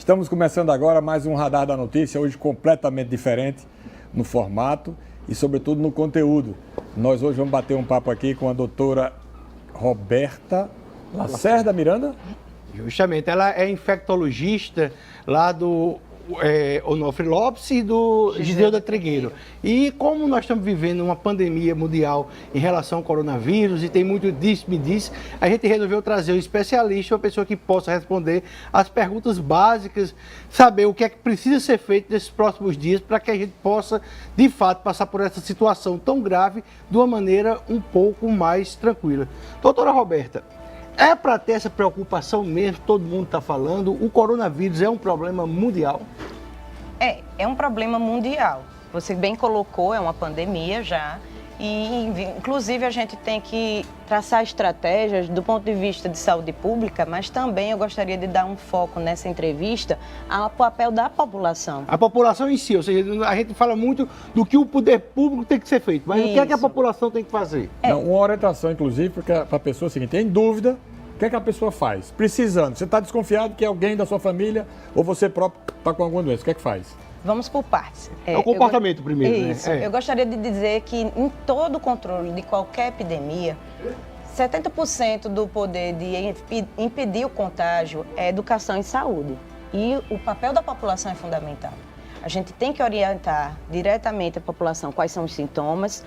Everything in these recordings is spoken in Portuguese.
Estamos começando agora mais um Radar da Notícia, hoje completamente diferente no formato e, sobretudo, no conteúdo. Nós hoje vamos bater um papo aqui com a doutora Roberta Lacerda Miranda. Justamente, ela é infectologista lá do Onofre Lopes e do Giseuda Trigueiro. E como nós estamos vivendo uma pandemia mundial em relação ao coronavírus e tem muito disso, me diz, a gente resolveu trazer um especialista, uma pessoa que possa responder as perguntas básicas, saber o que é que precisa ser feito nesses próximos dias para que a gente possa, de fato, passar por essa situação tão grave de uma maneira um pouco mais tranquila. Doutora Roberta, é para ter essa preocupação mesmo, todo mundo está falando, o coronavírus é um problema mundial? É um problema mundial. Você bem colocou, é uma pandemia já, e inclusive a gente tem que traçar estratégias do ponto de vista de saúde pública, mas também eu gostaria de dar um foco nessa entrevista ao papel da população. A população em si, ou seja, a gente fala muito do que o poder público tem que ser feito, mas o que é que a população tem que fazer? Não, uma orientação, inclusive, para a pessoa seguinte, tem dúvida, o que é que a pessoa faz? Precisando, você está desconfiado que alguém da sua família ou você próprio está com alguma doença, o que é que faz? Vamos por partes. É o comportamento primeiro, Isso. né? Eu gostaria de dizer que em todo o controle de qualquer epidemia, 70% do poder de impedir o contágio é educação e saúde. E o papel da população é fundamental. A gente tem que orientar diretamente a população quais são os sintomas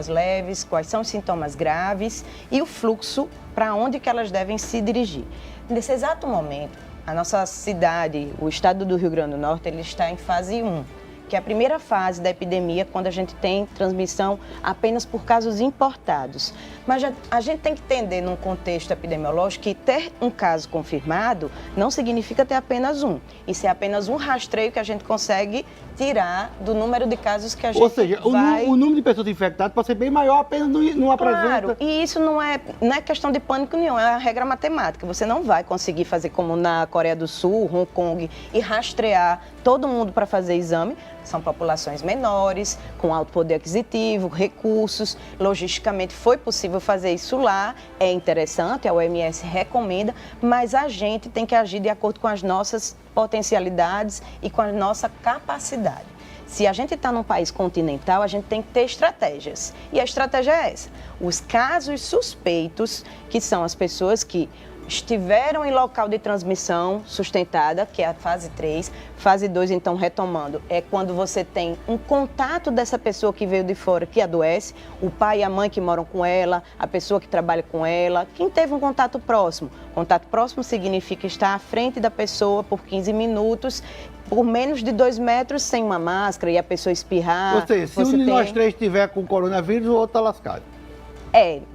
leves, quais são os sintomas graves e o fluxo para onde que elas devem se dirigir. Nesse exato momento, a nossa cidade, o estado do Rio Grande do Norte, ele está em fase 1, que é a primeira fase da epidemia, quando a gente tem transmissão apenas por casos importados. Mas a gente tem que entender, num contexto epidemiológico, que ter um caso confirmado não significa ter apenas um. Isso é apenas um rastreio que a gente consegue tirar do número de casos que a gente Ou seja, o número de pessoas infectadas pode ser bem maior, apenas não apresenta. Claro, e isso não é questão de pânico nenhum, é a regra matemática. Você não vai conseguir fazer como na Coreia do Sul, Hong Kong, e rastrear todo mundo para fazer exame. São populações menores, com alto poder aquisitivo, recursos. Logisticamente foi possível fazer isso lá, é interessante, a OMS recomenda, mas a gente tem que agir de acordo com as nossas potencialidades e com a nossa capacidade. Se a gente está num país continental, a gente tem que ter estratégias. E a estratégia é essa. Os casos suspeitos, que são as pessoas que estiveram em local de transmissão sustentada, que é a fase 3. Fase 2, então, retomando, é quando você tem um contato dessa pessoa que veio de fora, que adoece, o pai e a mãe que moram com ela, a pessoa que trabalha com ela, quem teve um contato próximo. Contato próximo significa estar à frente da pessoa por 15 minutos, por menos de 2 metros, sem uma máscara, e a pessoa espirrar. Ou seja, se um de nós três estiver com coronavírus, o outro está lascado.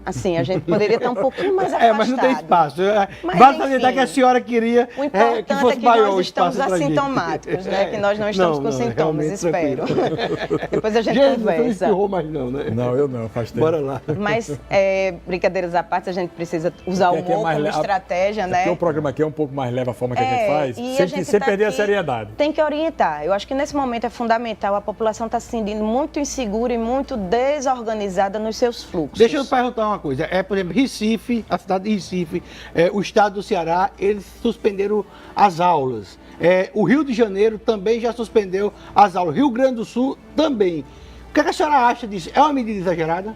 Assim, a gente poderia estar um pouquinho mais afastado. Mas não tem espaço. Mas, basta acreditar que a senhora queria o importante que fosse é que maior nós estamos assintomáticos, né? Que nós não estamos com sintomas, espero. Depois a gente conversa. Não espirrou mais não, né? Não, eu não, faz tempo. Bora lá. Mas, brincadeiras à parte, a gente precisa usar o humor como estratégia, né? Porque o programa aqui é um pouco mais leve a forma que a gente faz, sem perder a seriedade. Tem que orientar. Eu acho que nesse momento é fundamental, a população está se sentindo muito insegura e muito desorganizada nos seus fluxos. Deixa eu perguntar uma coisa. Por exemplo, Recife, a cidade de Recife, o estado do Ceará, eles suspenderam as aulas. O Rio de Janeiro também já suspendeu as aulas. Rio Grande do Sul também. O que a senhora acha disso? É uma medida exagerada?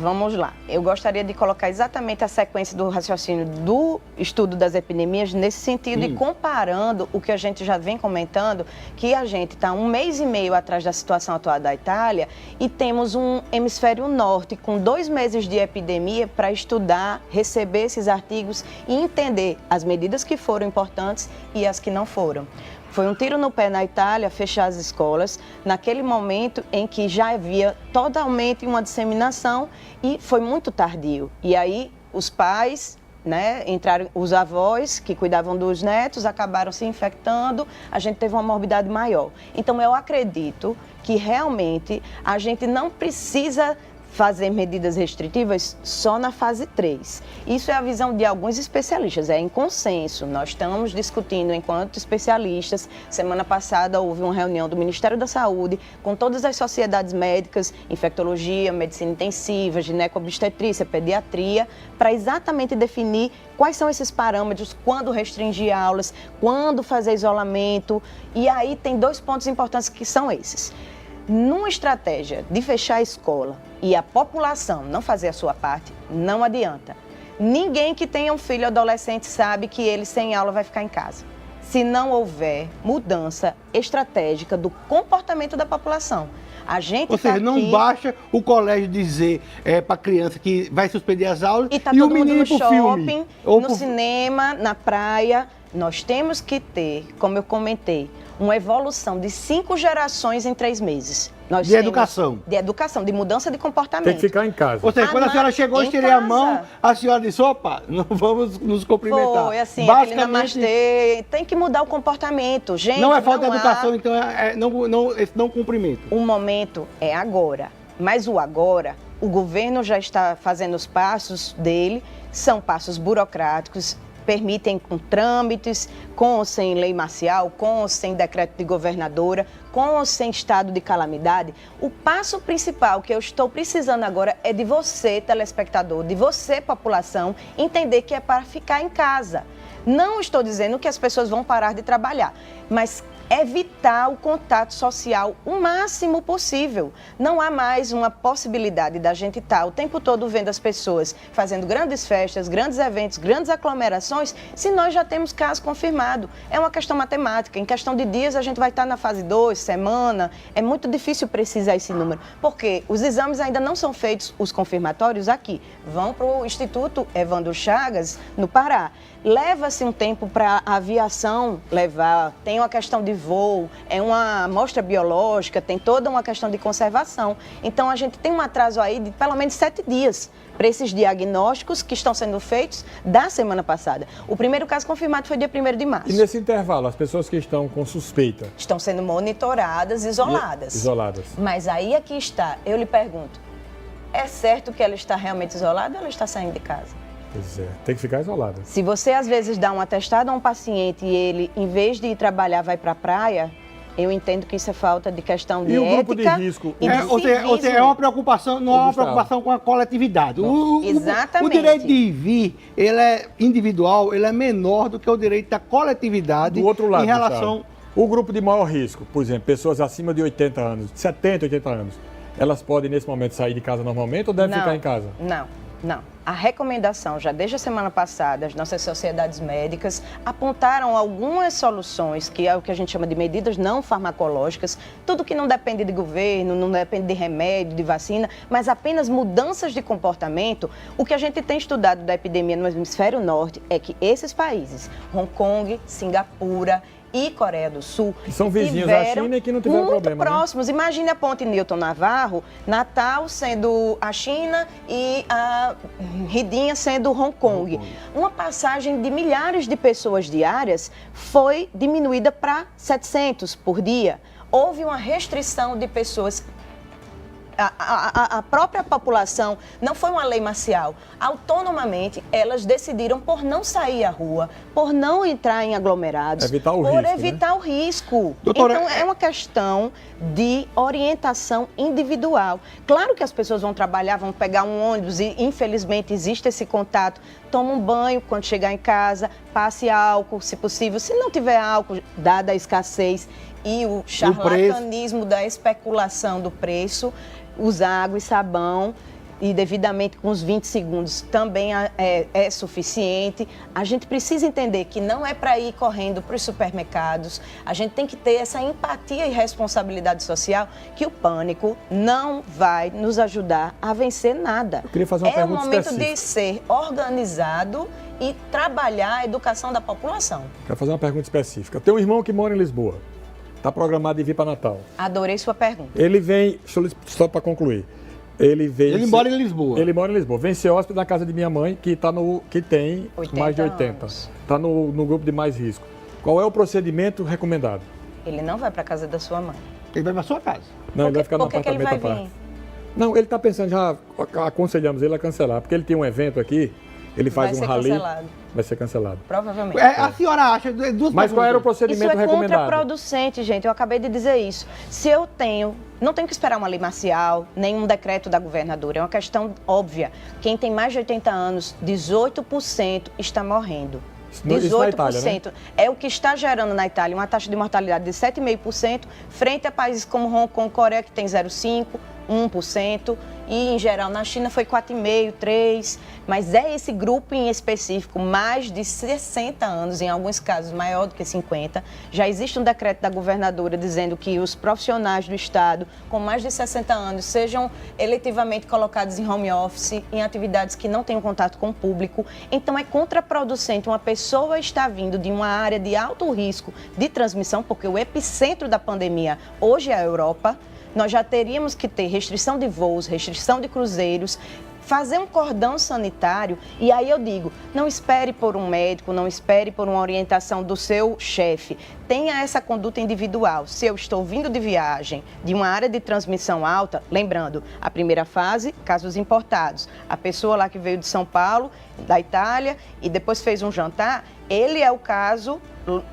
Vamos lá. Eu gostaria de colocar exatamente a sequência do raciocínio do estudo das epidemias nesse sentido e comparando o que a gente já vem comentando, que a gente está 1 mês e meio atrás da situação atual da Itália e temos um hemisfério norte com 2 meses de epidemia para estudar, receber esses artigos e entender as medidas que foram importantes e as que não foram. Foi um tiro no pé na Itália, fechar as escolas, naquele momento em que já havia totalmente uma disseminação e foi muito tardio. E aí os pais, né, entraram, os avós que cuidavam dos netos acabaram se infectando, a gente teve uma morbidade maior. Então eu acredito que realmente a gente não precisa fazer medidas restritivas só na fase 3. Isso é a visão de alguns especialistas, é em consenso. Nós estamos discutindo enquanto especialistas. Semana passada houve uma reunião do Ministério da Saúde com todas as sociedades médicas, infectologia, medicina intensiva, gineco-obstetrícia, pediatria, para exatamente definir quais são esses parâmetros, quando restringir aulas, quando fazer isolamento. E aí tem 2 pontos importantes que são esses. Numa estratégia de fechar a escola e a população não fazer a sua parte, não adianta. Ninguém que tenha um filho adolescente sabe que ele sem aula vai ficar em casa. Se não houver mudança estratégica do comportamento da população. A gente Ou seja, aqui, não baixa o colégio dizer para a criança que vai suspender as aulas e tá o todo mundo menino no pro shopping, filme. Ou no cinema, na praia. Nós temos que ter, como eu comentei, uma evolução de 5 gerações em 3 meses. Nós De temos educação. De educação, de mudança de comportamento. Tem que ficar em casa. Ou seja, quando a senhora chegou, eu em estirei a casa. mão, a senhora disse, opa, não vamos nos cumprimentar. Foi assim, aquele namastê, tem que mudar o comportamento. Gente, não é falta de há- educação, então esse não cumprimento. O momento é agora, mas o agora, o governo já está fazendo os passos dele, são passos burocráticos, permitem com trâmites, com ou sem lei marcial, com ou sem decreto de governadora, com ou sem estado de calamidade. O passo principal que eu estou precisando agora é de você, telespectador, de você, população, entender que é para ficar em casa. Não estou dizendo que as pessoas vão parar de trabalhar, mas evitar o contato social o máximo possível. Não há mais uma possibilidade da gente estar o tempo todo vendo as pessoas fazendo grandes festas, grandes eventos, grandes aglomerações, se nós já temos caso confirmado. É uma questão matemática. Em questão de dias, a gente vai estar na fase 2, semana. É muito difícil precisar esse número, porque os exames ainda não são feitos, os confirmatórios aqui. Vão para o Instituto Evandro Chagas, no Pará. Leva-se um tempo para a aviação levar, tem uma questão de voo, é uma amostra biológica, tem toda uma questão de conservação. Então, a gente tem um atraso aí de pelo menos 7 dias para esses diagnósticos que estão sendo feitos da semana passada. O primeiro caso confirmado foi dia 1º de março. E nesse intervalo, as pessoas que estão com suspeita? Estão sendo monitoradas, isoladas. Isoladas. Mas aí aqui está, eu lhe pergunto, é certo que ela está realmente isolada ou ela está saindo de casa? Pois é, tem que ficar isolada. Se você, às vezes, dá um atestado a um paciente e ele, em vez de ir trabalhar, vai para a praia, eu entendo que isso é falta de questão de E o ética grupo de risco? e de Ou seja, é uma preocupação, não é uma preocupação com a coletividade. Exatamente. O direito de ir e vir, ele é individual, ele é menor do que o direito da coletividade Do outro lado, em relação... Gustavo, o grupo de maior risco, por exemplo, pessoas acima de 80 anos, 70, 80 anos, elas podem, nesse momento, sair de casa normalmente ou devem ficar em casa? Não. A recomendação, já desde a semana passada, as nossas sociedades médicas apontaram algumas soluções, que é o que a gente chama de medidas não farmacológicas, tudo que não depende de governo, não depende de remédio, de vacina, mas apenas mudanças de comportamento. O que a gente tem estudado da epidemia no hemisfério norte é que esses países, Hong Kong, Singapura e Coreia do Sul, que são vizinhos da China e que não tiveram muito problema, próximos. Né? Imagine a ponte Newton Navarro, Natal sendo a China e a Ridinha sendo Hong Kong. Uma passagem de milhares de pessoas diárias foi diminuída para 700 por dia. Houve uma restrição de pessoas. A própria população, não foi uma lei marcial, autonomamente elas decidiram por não sair à rua, por não entrar em aglomerados, evitar o por risco, evitar o risco. Doutora, então é uma questão de orientação individual. Claro que as pessoas vão trabalhar, vão pegar um ônibus e infelizmente existe esse contato, toma um banho quando chegar em casa, passe álcool, se possível, se não tiver álcool, dada a escassez e o charlatanismo da especulação do preço, usar água e sabão e devidamente com os 20 segundos também é suficiente. A gente precisa entender que não é para ir correndo para os supermercados, a gente tem que ter essa empatia e responsabilidade social que o pânico não vai nos ajudar a vencer nada. Eu queria fazer uma pergunta específica. É o momento específica. de ser organizado e trabalhar a educação da população. Quero fazer uma pergunta específica. Eu tenho um irmão que mora em Lisboa. Está programado de vir para Natal. Adorei sua pergunta. Ele vem, só para concluir, ele mora em Lisboa. Ele mora em Lisboa. Vem ser hóspede na casa de minha mãe, que tem 80 mais de 80. anos. Está no grupo de mais risco. Qual é o procedimento recomendado? Ele não vai para casa da sua mãe. Ele vai para sua casa. Não, ele vai ficar no Por que ele apartamento vai à parte. vir? Não, ele está pensando, já aconselhamos ele a cancelar, porque ele tem um evento aqui, ele faz um rally. Vai ser cancelado. Provavelmente. A senhora acha... Mas qual era o procedimento recomendado? Isso é contraproducente, gente. Eu acabei de dizer isso. Se eu tenho... Não tenho que esperar uma lei marcial, nem um decreto da governadora. É uma questão óbvia. Quem tem mais de 80 anos, 18% está morrendo. 18% na Itália, né? É o que está gerando na Itália uma taxa de mortalidade de 7,5%, frente a países como Hong Kong, Coreia, que tem 0,5%, 1%, e em geral na China foi 4,5%, 3%, mas é esse grupo em específico, mais de 60 anos, em alguns casos maior do que 50. Já existe um decreto da governadora dizendo que os profissionais do Estado com mais de 60 anos sejam eletivamente colocados em home office, em atividades que não tenham contato com o público. Então é contraproducente uma pessoa estar vindo de uma área de alto risco de transmissão, porque o epicentro da pandemia hoje é a Europa. Nós já teríamos que ter restrição de voos, restrição de cruzeiros, fazer um cordão sanitário. E aí eu digo, não espere por um médico, não espere por uma orientação do seu chefe. Tenha essa conduta individual. Se eu estou vindo de viagem de uma área de transmissão alta, lembrando, a primeira fase, casos importados. A pessoa lá que veio de São Paulo, da Itália, e depois fez um jantar, ele é o caso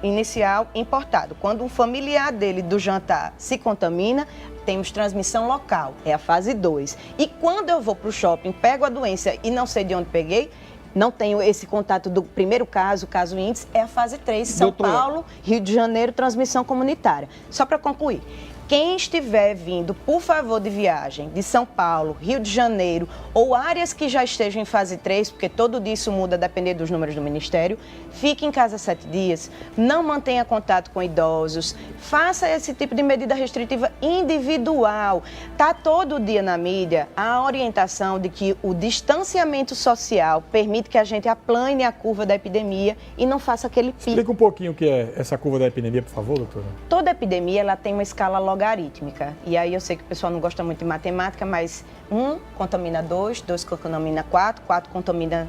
inicial importado. Quando um familiar dele do jantar se contamina, temos transmissão local, é a fase 2. E quando eu vou para o shopping, pego a doença e não sei de onde peguei, não tenho esse contato do primeiro caso índice, é a fase 3, São Paulo, Rio de Janeiro, transmissão comunitária. Só para concluir, quem estiver vindo, por favor, de viagem de São Paulo, Rio de Janeiro ou áreas que já estejam em fase 3, porque todo dia isso muda dependendo dos números do Ministério, fique em casa 7 dias, não mantenha contato com idosos, faça esse tipo de medida restritiva individual. Está todo dia na mídia a orientação de que o distanciamento social permite que a gente aplane a curva da epidemia e não faça aquele pico. Explica um pouquinho o que é essa curva da epidemia, por favor, doutora. Toda epidemia ela tem uma escala logarítmica. E aí eu sei que o pessoal não gosta muito de matemática, mas 1 contamina 2, 2 contamina 4, 4 contamina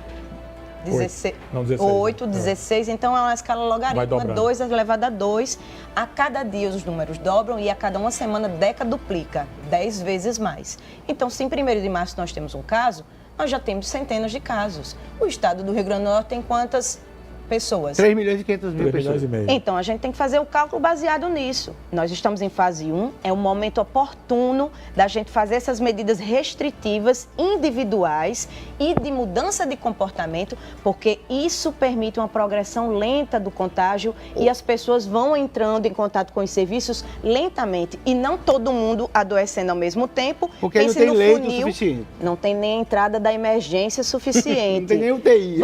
8, 16, então é uma escala logarítmica, 2 elevado a 2. A cada dia os números dobram e a cada uma semana duplica, 10 vezes mais. Então, se em 1º de março nós temos um caso, nós já temos centenas de casos. O estado do Rio Grande do Norte tem quantas pessoas? 3.500.000 pessoas. Então, a gente tem que fazer o cálculo baseado nisso. Nós estamos em fase 1, é um momento oportuno da gente fazer essas medidas restritivas, individuais e de mudança de comportamento, porque isso permite uma progressão lenta do contágio e as pessoas vão entrando em contato com os serviços lentamente e não todo mundo adoecendo ao mesmo tempo. Porque não tem leito suficiente. Não tem nem a entrada da emergência suficiente. Não tem nem UTI.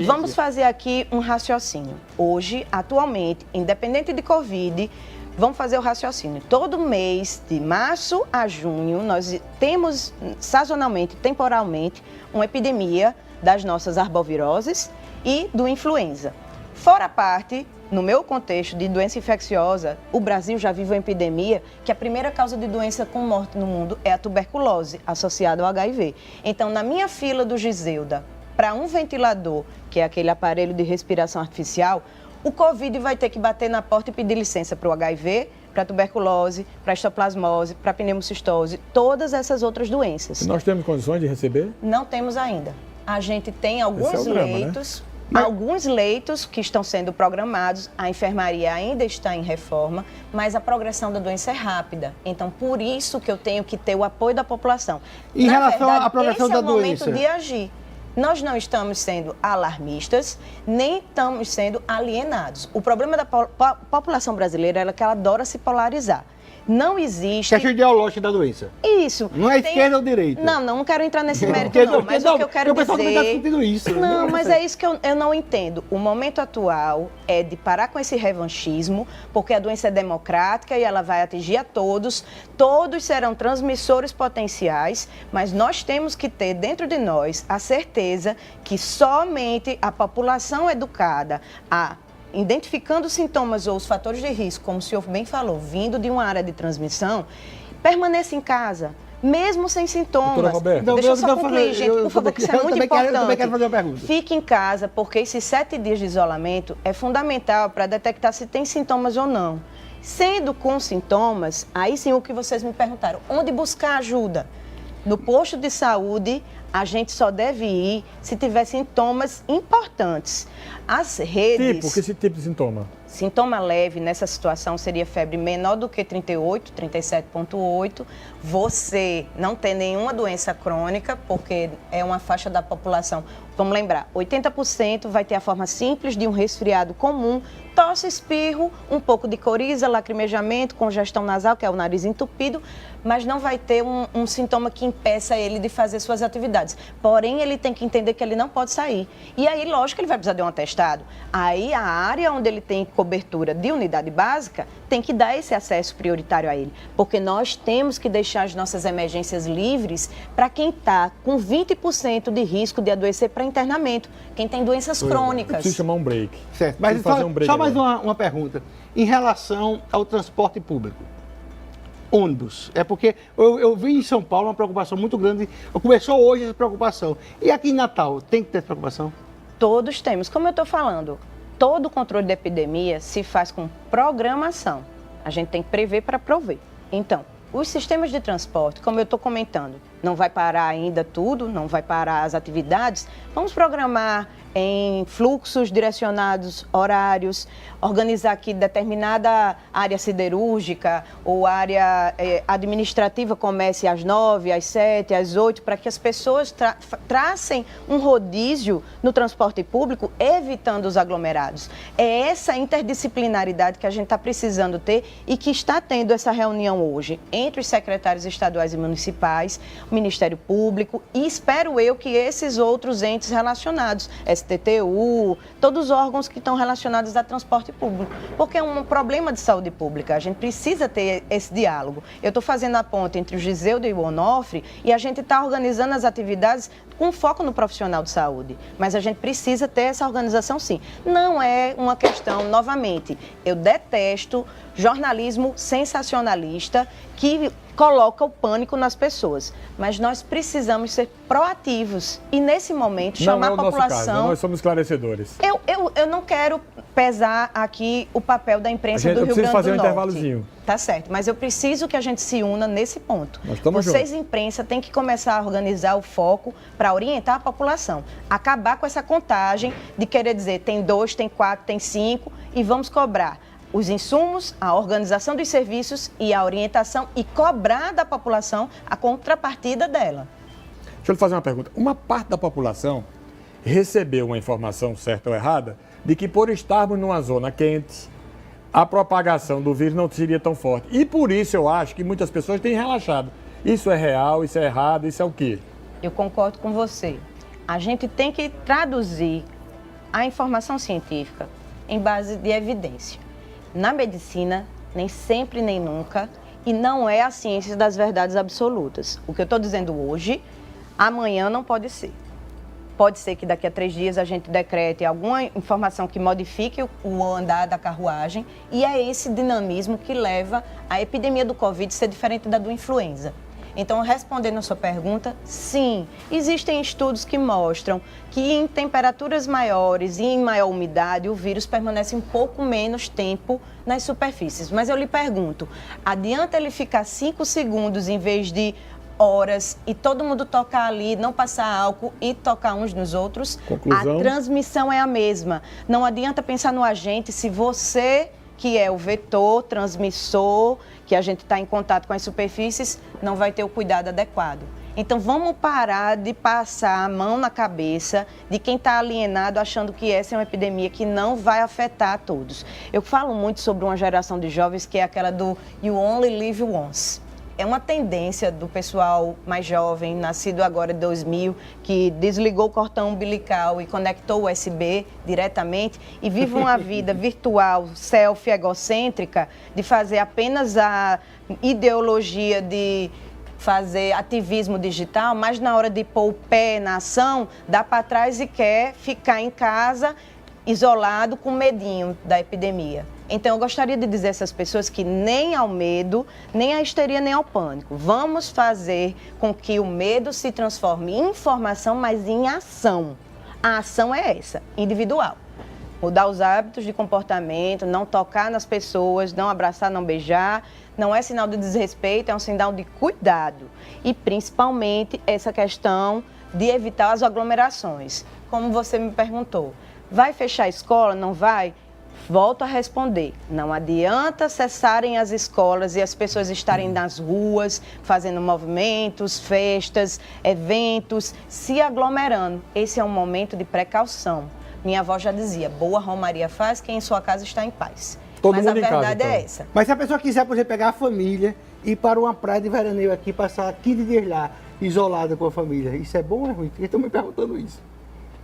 Vamos fazer aqui um raciocínio. Hoje, atualmente, independente de Covid, vamos fazer o raciocínio. Todo mês, de março a junho, nós temos sazonalmente, temporalmente, uma epidemia das nossas arboviroses e do influenza. Fora a parte, no meu contexto de doença infecciosa, o Brasil já vive uma epidemia que a primeira causa de doença com morte no mundo é a tuberculose, associada ao HIV. Então, na minha fila do Giseuda, para um ventilador, que é aquele aparelho de respiração artificial, o Covid vai ter que bater na porta e pedir licença para o HIV, para a tuberculose, para a histoplasmose, para a pneumocistose, todas essas outras doenças. E nós temos condições de receber? Não temos ainda. A gente tem alguns leitos, né? Alguns leitos que estão sendo programados, a enfermaria ainda está em reforma, mas a progressão da doença é rápida. Então, por isso que eu tenho que ter o apoio da população. Em relação à progressão da doença, esse é o momento de agir. Nós não estamos sendo alarmistas, nem estamos sendo alienados. O problema da população brasileira é que ela adora se polarizar. Não existe... Questão ideológica da doença. Isso. Não é esquerda ou direita. Não quero entrar nesse mérito não, mas o que eu quero dizer... O pessoal também está discutindo isso. Não, mas é isso que eu não entendo. O momento atual é de parar com esse revanchismo, porque a doença é democrática e ela vai atingir a todos. Todos serão transmissores potenciais, mas nós temos que ter dentro de nós a certeza que somente a população educada, identificando os sintomas ou os fatores de risco, como o senhor bem falou, vindo de uma área de transmissão, permaneça em casa, mesmo sem sintomas. Deixa eu só concluir, gente, por favor, que isso é muito importante. Eu também quero fazer uma pergunta. Fique em casa, porque esses 7 dias de isolamento é fundamental para detectar se tem sintomas ou não. Sendo com sintomas, aí sim o que vocês me perguntaram, onde buscar ajuda? No posto de saúde, a gente só deve ir se tiver sintomas importantes. As redes... Tipo, que tipo de sintoma? Sintoma leve nessa situação seria febre menor do que 38, 37,8. Você não tem nenhuma doença crônica, porque é uma faixa da população. Vamos lembrar, 80% vai ter a forma simples de um resfriado comum, tosse, espirro, um pouco de coriza, lacrimejamento, congestão nasal, que é o nariz entupido, mas não vai ter um sintoma que impeça ele de fazer suas atividades. Porém, ele tem que entender que ele não pode sair. E aí, lógico que ele vai precisar de um atestado. Aí, a área onde ele tem cobertura de unidade básica tem que dar esse acesso prioritário a ele. Porque nós temos que deixar as nossas emergências livres para quem está com 20% de risco de adoecer para internamento. Quem tem doenças crônicas. Eu preciso chamar um break. Certo, mas só mais uma pergunta. Em relação ao transporte público, ônibus, é porque eu vi em São Paulo uma preocupação muito grande, começou hoje essa preocupação. E aqui em Natal, tem que ter essa preocupação? Todos temos. Como eu estou falando, todo o controle da epidemia se faz com programação. A gente tem que prever para prover. Então, os sistemas de transporte, como eu estou comentando, não vai parar ainda tudo, não vai parar as atividades. Vamos programar em fluxos direcionados, horários, organizar aqui determinada área siderúrgica ou área administrativa comece às 9, às 7, às 8, para que as pessoas tracem um rodízio no transporte público, evitando os aglomerados. É essa interdisciplinaridade que a gente está precisando ter e que está tendo essa reunião hoje entre os secretários estaduais e municipais, o Ministério Público e espero eu que esses outros entes relacionados, STTU, todos os órgãos que estão relacionados a transporte público, porque é um problema de saúde pública, a gente precisa ter esse diálogo. Eu estou fazendo a ponte entre o Giseudo e o Onofre e a gente está organizando as atividades com foco no profissional de saúde, mas a gente precisa ter essa organização sim. Não é uma questão, novamente, eu detesto jornalismo sensacionalista que coloca o pânico nas pessoas. Mas nós precisamos ser proativos e, nesse momento, chamar a população... Nosso caso, nós somos esclarecedores. Eu não quero pesar aqui o papel da imprensa do Rio Grande do Norte. Eu preciso fazer um intervalozinho. Tá certo, mas eu preciso que a gente se una nesse ponto. Vocês, imprensa, têm que começar a organizar o foco para orientar a população. Acabar com essa contagem de querer dizer tem 2, tem 4, tem 5 e vamos cobrar os insumos, a organização dos serviços e a orientação e cobrar da população a contrapartida dela. Deixa eu lhe fazer uma pergunta. Uma parte da população recebeu uma informação certa ou errada de que por estarmos numa zona quente, a propagação do vírus não seria tão forte. E por isso eu acho que muitas pessoas têm relaxado. Isso é real, isso é errado, isso é o quê? Eu concordo com você. A gente tem que traduzir a informação científica em base de evidência. Na medicina, nem sempre, nem nunca, e não é a ciência das verdades absolutas. O que eu estou dizendo hoje, amanhã não pode ser. Pode ser que daqui a 3 dias a gente decrete alguma informação que modifique o andar da carruagem, e é esse dinamismo que leva a epidemia do Covid a ser diferente da do influenza. Então, respondendo a sua pergunta, sim, existem estudos que mostram que em temperaturas maiores e em maior umidade, o vírus permanece um pouco menos tempo nas superfícies. Mas eu lhe pergunto, adianta ele ficar 5 segundos em vez de horas e todo mundo tocar ali, não passar álcool e tocar uns nos outros? Conclusão. A transmissão é a mesma. Não adianta pensar no agente se você, que é o vetor, transmissor, que a gente está em contato com as superfícies, não vai ter o cuidado adequado. Então, vamos parar de passar a mão na cabeça de quem está alienado achando que essa é uma epidemia que não vai afetar a todos. Eu falo muito sobre uma geração de jovens que é aquela do You Only Live Once. É uma tendência do pessoal mais jovem, nascido agora em 2000, que desligou o cordão umbilical e conectou o USB diretamente e vive uma vida virtual, selfie, egocêntrica, de fazer apenas a ideologia de fazer ativismo digital, mas na hora de pôr o pé na ação, dá para trás e quer ficar em casa, isolado, com medinho da epidemia. Então, eu gostaria de dizer a essas pessoas que nem ao medo, nem à histeria, nem ao pânico. Vamos fazer com que o medo se transforme em informação, mas em ação. A ação é essa, individual. Mudar os hábitos de comportamento, não tocar nas pessoas, não abraçar, não beijar, não é sinal de desrespeito, é um sinal de cuidado. E principalmente essa questão de evitar as aglomerações. Como você me perguntou, vai fechar a escola? Não vai? Volto a responder, não adianta cessarem as escolas e as pessoas estarem nas ruas, fazendo movimentos, festas, eventos, se aglomerando. Esse é um momento de precaução. Minha avó já dizia, boa romaria faz quem em sua casa está em paz. Todo Mas mundo a em casa, verdade então. é essa. Mas se a pessoa quiser, por exemplo, pegar a família e ir para uma praia de veraneio aqui, passar 15 dias lá, isolada com a família, isso é bom ou é ruim? Eles estão me perguntando isso.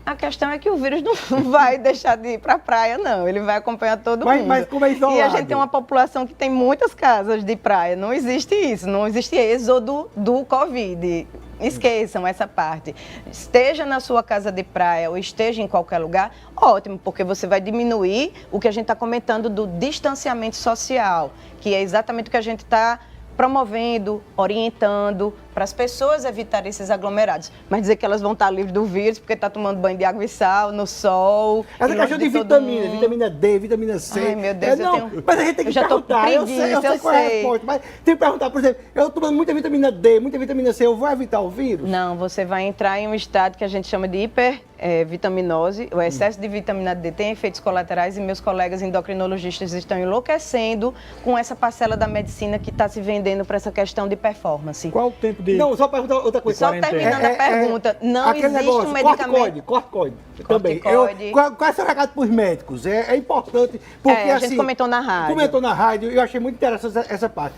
A questão é que o vírus não vai deixar de ir para a praia, não. Ele vai acompanhar todo mundo. Mas como é isolado? E a gente tem uma população que tem muitas casas de praia. Não existe isso, não existe êxodo do Covid. Esqueçam essa parte. Esteja na sua casa de praia ou esteja em qualquer lugar, ótimo, porque você vai diminuir o que a gente está comentando do distanciamento social, que é exatamente o que a gente está promovendo, orientando para as pessoas evitarem esses aglomerados. Mas dizer que elas vão estar livres do vírus porque está tomando banho de água e sal, no sol. Essa questão de vitamina, vitamina D, vitamina C. Ai, meu Deus, Mas a gente tem que perguntar. Eu sei qual é a resposta, mas tem que perguntar, por exemplo, eu estou tomando muita vitamina D, muita vitamina C, eu vou evitar o vírus? Não, você vai entrar em um estado que a gente chama de hipervitaminose. O excesso de vitamina D tem efeitos colaterais e meus colegas endocrinologistas estão enlouquecendo com essa parcela da medicina que está se vendendo para essa questão de performance. Qual o tempo de... Não, só perguntar outra coisa. Só terminando a pergunta, não aquele existe negócio, um medicamento... Corticoide também. Corticoide. Qual é o seu recado para os médicos? É importante, porque a gente assim... comentou na rádio. Comentou na rádio, eu achei muito interessante essa parte.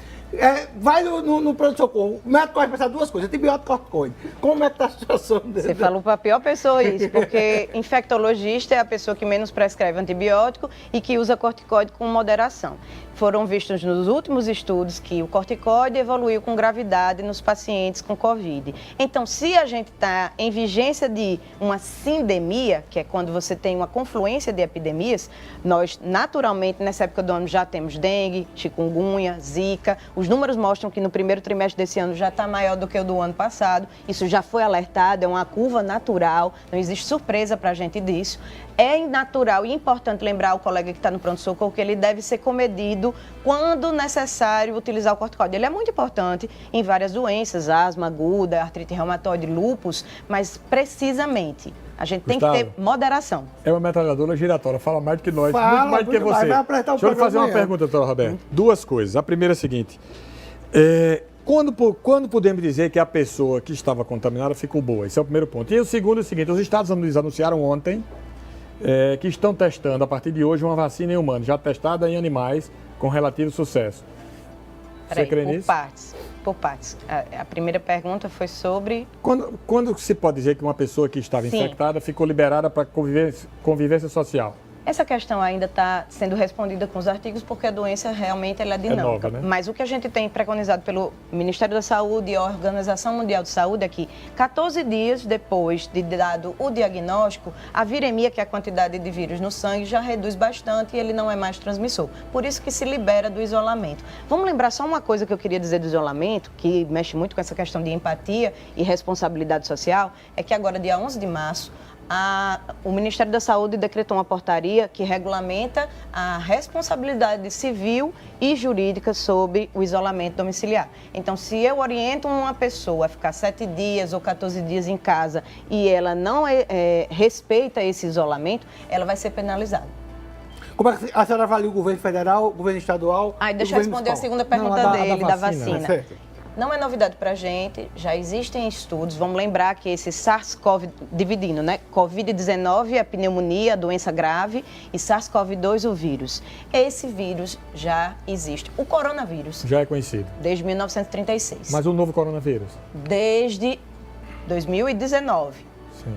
Vai no pronto-socorro, o médico vai pensar duas coisas, antibiótico e corticoide. Como é que está a situação dele? Você falou para a pior pessoa isso, porque infectologista é a pessoa que menos prescreve antibiótico e que usa corticoide com moderação. Foram vistos nos últimos estudos que o corticoide evoluiu com gravidade nos pacientes com Covid. Então, se a gente está em vigência de uma sindemia, que é quando você tem uma confluência de epidemias, nós naturalmente nessa época do ano já temos dengue, chikungunya, zika. Os números mostram que no primeiro trimestre desse ano já está maior do que o do ano passado. Isso já foi alertado, é uma curva natural, não existe surpresa para a gente disso. É natural e importante lembrar o colega que está no pronto-socorro que ele deve ser comedido quando necessário utilizar o corticoide. Ele é muito importante em várias doenças, asma aguda, artrite reumatoide, lúpus, mas precisamente a gente tem que ter moderação. É uma metralhadora giratória, fala mais do que nós, Fala, muito mais do que você. vai apertar o Deixa eu lhe fazer uma amanhã. pergunta, doutora Roberta. Duas coisas. A primeira é a seguinte. Quando podemos dizer que a pessoa que estava contaminada ficou boa? Esse é o primeiro ponto. E o segundo é o seguinte, os Estados Unidos anunciaram ontem que estão testando, a partir de hoje, uma vacina em humanos, já testada em animais, com relativo sucesso. Você crê nisso? Por partes. A primeira pergunta foi sobre... Quando se pode dizer que uma pessoa que estava infectada ficou liberada para convivência social? Essa questão ainda está sendo respondida com os artigos porque a doença realmente ela é dinâmica. É nova, né? Mas o que a gente tem preconizado pelo Ministério da Saúde e a Organização Mundial de Saúde é que 14 dias depois de dado o diagnóstico, a viremia, que é a quantidade de vírus no sangue, já reduz bastante e ele não é mais transmissor. Por isso que se libera do isolamento. Vamos lembrar só uma coisa que eu queria dizer do isolamento, que mexe muito com essa questão de empatia e responsabilidade social, é que agora, dia 11 de março, o Ministério da Saúde decretou uma portaria que regulamenta a responsabilidade civil e jurídica sobre o isolamento domiciliar. Então, se eu oriento uma pessoa a ficar 7 dias ou 14 dias em casa e ela não respeita esse isolamento, ela vai ser penalizada. Como é que a senhora avalia o governo federal, o governo estadual? Deixa eu responder a segunda pergunta dele, da vacina. Certo. Não é novidade para a gente, já existem estudos. Vamos lembrar que esse SARS-CoV, dividindo, né? Covid-19, a pneumonia, a doença grave, e SARS-CoV-2, o vírus. Esse vírus já existe. O coronavírus. Já é conhecido. Desde 1936. Mas o novo coronavírus? Desde 2019,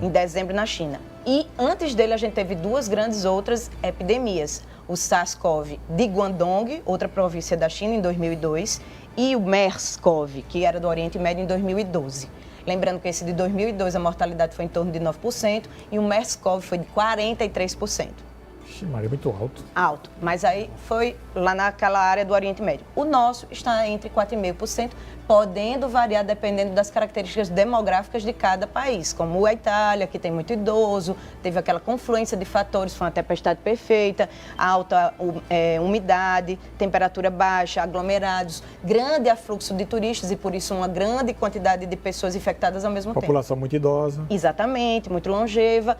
em dezembro na China. E antes dele a gente teve duas grandes outras epidemias. O SARS-CoV de Guangdong, outra província da China, em 2002, e o MERS-CoV, que era do Oriente Médio, em 2012. Lembrando que esse de 2002 a mortalidade foi em torno de 9% e o MERS-CoV foi de 43%. Ixi, Maria, muito alto. Alto, mas aí foi lá naquela área do Oriente Médio. O nosso está entre 4,5%, podendo variar dependendo das características demográficas de cada país, como a Itália, que tem muito idoso, teve aquela confluência de fatores, foi uma tempestade perfeita, alta umidade, temperatura baixa, aglomerados, grande afluxo de turistas e, por isso, uma grande quantidade de pessoas infectadas ao mesmo tempo. População muito idosa. Exatamente, muito longeva.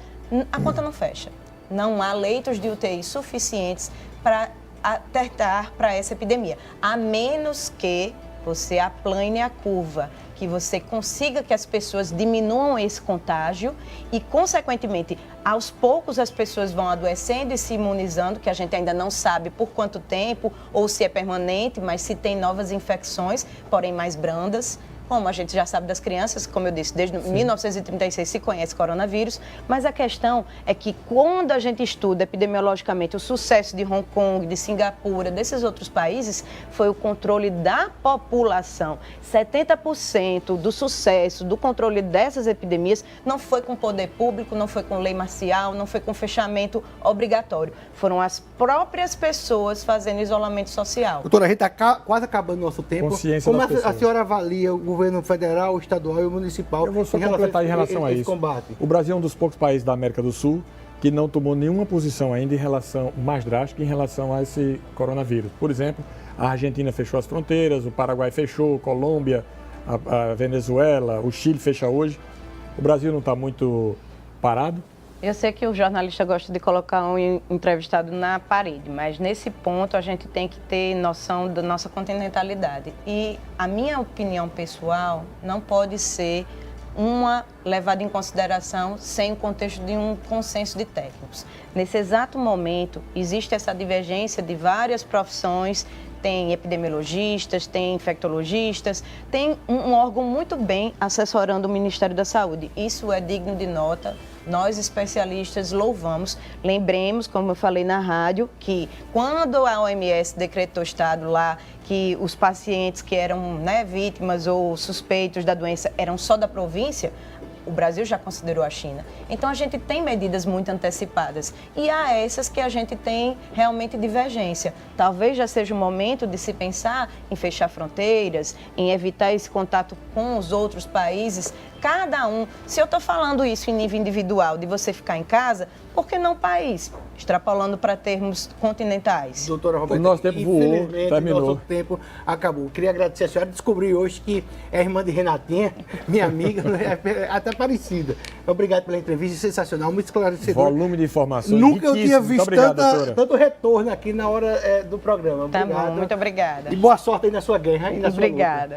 A conta não fecha. Não há leitos de UTI suficientes para atentar para essa epidemia, a menos que você aplane a curva, que você consiga que as pessoas diminuam esse contágio e, consequentemente, aos poucos as pessoas vão adoecendo e se imunizando, que a gente ainda não sabe por quanto tempo ou se é permanente, mas se tem novas infecções, porém mais brandas. Como a gente já sabe das crianças, como eu disse, desde 1936 se conhece coronavírus, mas a questão é que quando a gente estuda epidemiologicamente o sucesso de Hong Kong, de Singapura, desses outros países, foi o controle da população. 70% do sucesso do controle dessas epidemias não foi com poder público, não foi com lei marcial, não foi com fechamento obrigatório. Foram as próprias pessoas fazendo isolamento social. Doutora, a gente está quase acabando o nosso tempo. Consciência Como das pessoas. a senhora avalia o governo federal, o estadual e o municipal? Eu vou só completar em relação a isso. Combate? O Brasil é um dos poucos países da América do Sul que não tomou nenhuma posição ainda em relação mais drástica em relação a esse coronavírus. Por exemplo, a Argentina fechou as fronteiras, o Paraguai fechou, Colômbia, a Venezuela, o Chile fecha hoje. O Brasil não está muito parado. Eu sei que o jornalista gosta de colocar um entrevistado na parede, mas nesse ponto a gente tem que ter noção da nossa continentalidade. E a minha opinião pessoal não pode ser uma levada em consideração sem o contexto de um consenso de técnicos. Nesse exato momento, existe essa divergência de várias profissões, tem epidemiologistas, tem infectologistas, tem um órgão muito bem assessorando o Ministério da Saúde. Isso é digno de nota. Nós, especialistas, louvamos. Lembremos, como eu falei na rádio, que quando a OMS decretou estado lá, que os pacientes que eram vítimas ou suspeitos da doença eram só da província, o Brasil já considerou a China. Então, a gente tem medidas muito antecipadas. E há essas que a gente tem realmente divergência. Talvez já seja o momento de se pensar em fechar fronteiras, em evitar esse contato com os outros países. Cada um, se eu estou falando isso em nível individual, de você ficar em casa, por que não país? Extrapolando para termos continentais. Doutora Roberta, o nosso tempo voou, terminou. O nosso tempo acabou. Queria agradecer a senhora. Descobri hoje que é irmã de Renatinha, minha amiga, até parecida. Obrigado pela entrevista, sensacional, muito esclarecedor. Volume de informações. Nunca eu tinha visto obrigado, tanto retorno aqui na hora do programa. Tá bom, muito obrigada. E boa sorte aí na sua guerra e na sua luta. Obrigada.